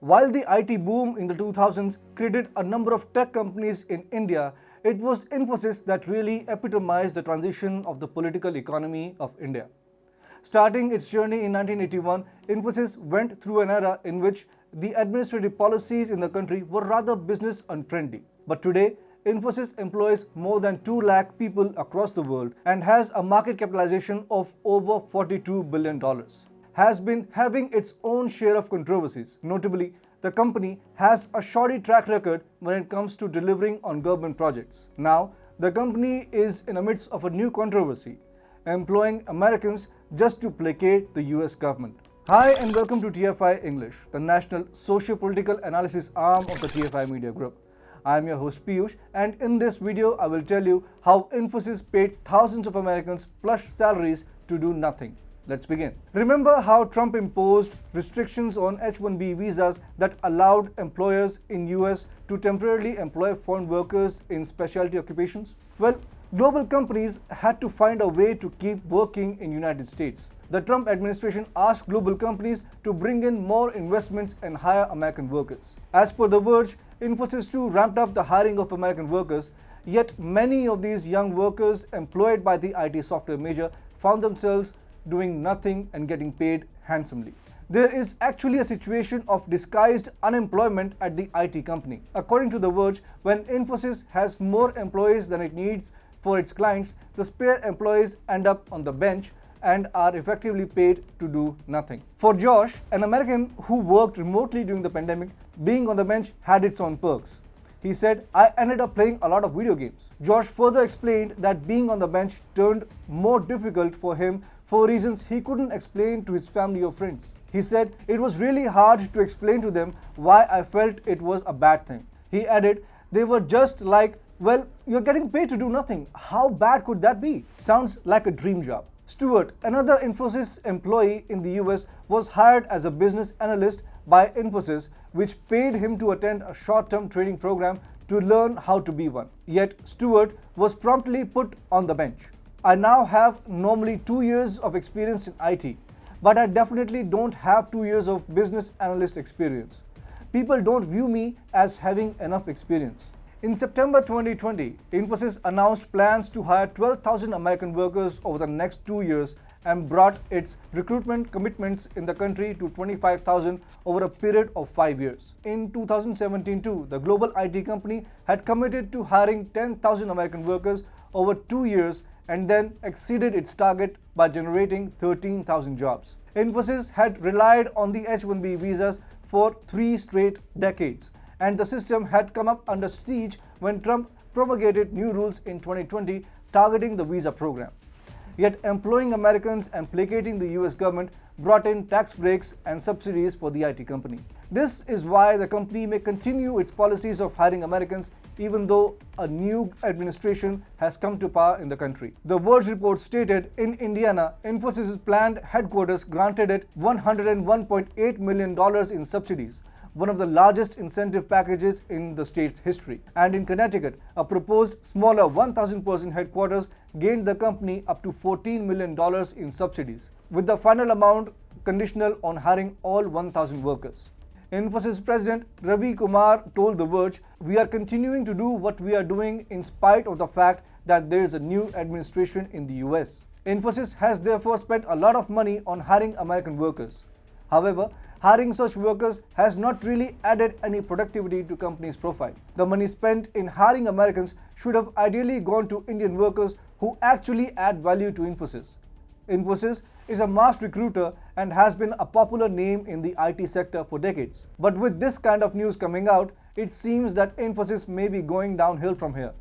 While the IT boom in the 2000s created a number of tech companies in India, it was Infosys that really epitomized the transition of the political economy of India. Starting its journey in 1981, Infosys went through an era in which the administrative policies in the country were rather business unfriendly. But today, Infosys employs more than 2 lakh people across the world and has a market capitalization of over $42 billion. Has been having its own share of controversies. Notably, the company has a shoddy track record when it comes to delivering on government projects. Now, the company is in the midst of a new controversy, employing Americans just to placate the US government. Hi and welcome to TFI English, the national socio-political analysis arm of the TFI Media Group. I am your host Piyush, and in this video I will tell you how Infosys paid thousands of Americans plush salaries to do nothing. Let's begin. Remember how Trump imposed restrictions on H-1B visas that allowed employers in US to temporarily employ foreign workers in specialty occupations? Well, global companies had to find a way to keep working in United States. The Trump administration asked global companies to bring in more investments and hire American workers. As per The Verge, Infosys too ramped up the hiring of American workers, yet many of these young workers employed by the IT software major found themselves doing nothing and getting paid handsomely. There is actually a situation of disguised unemployment at the IT company. According to The Verge, when Infosys has more employees than it needs for its clients, the spare employees end up on the bench and are effectively paid to do nothing. For Josh, an American who worked remotely during the pandemic, being on the bench had its own perks. He said, "I ended up playing a lot of video games." Josh further explained that being on the bench turned more difficult for him for reasons he couldn't explain to his family or friends. He said, "It was really hard to explain to them why I felt it was a bad thing." He added, "They were just like, well, you're getting paid to do nothing. How bad could that be?" Sounds like a dream job. Stuart, another Infosys employee in the US, was hired as a business analyst by Infosys, which paid him to attend a short-term training program to learn how to be one. Yet, Stuart was promptly put on the bench. "I now have normally 2 years of experience in IT, but I definitely don't have 2 years of business analyst experience. People don't view me as having enough experience." In September 2020, Infosys announced plans to hire 12,000 American workers over the next 2 years and brought its recruitment commitments in the country to 25,000 over a period of 5 years. In 2017 too, the global IT company had committed to hiring 10,000 American workers over 2 years and then exceeded its target by generating 13,000 jobs. Infosys had relied on the H-1B visas for 3 straight decades, and the system had come up under siege when Trump promulgated new rules in 2020 targeting the visa program. Yet employing Americans and placating the US government brought in tax breaks and subsidies for the IT company. This is why the company may continue its policies of hiring Americans even though a new administration has come to power in the country. The Verge report stated in Indiana, Infosys' planned headquarters granted it $101.8 million in subsidies, one of the largest incentive packages in the state's history. And in Connecticut, a proposed smaller 1,000-person headquarters gained the company up to $14 million in subsidies, with the final amount conditional on hiring all 1,000 workers. Infosys President Ravi Kumar told The Verge, "We are continuing to do what we are doing in spite of the fact that there is a new administration in the US. Infosys has therefore spent a lot of money on hiring American workers. However, hiring such workers has not really added any productivity to company's profile. The money spent in hiring Americans should have ideally gone to Indian workers who actually add value to Infosys." Infosys is a mass recruiter and has been a popular name in the IT sector for decades. But with this kind of news coming out, it seems that Infosys may be going downhill from here.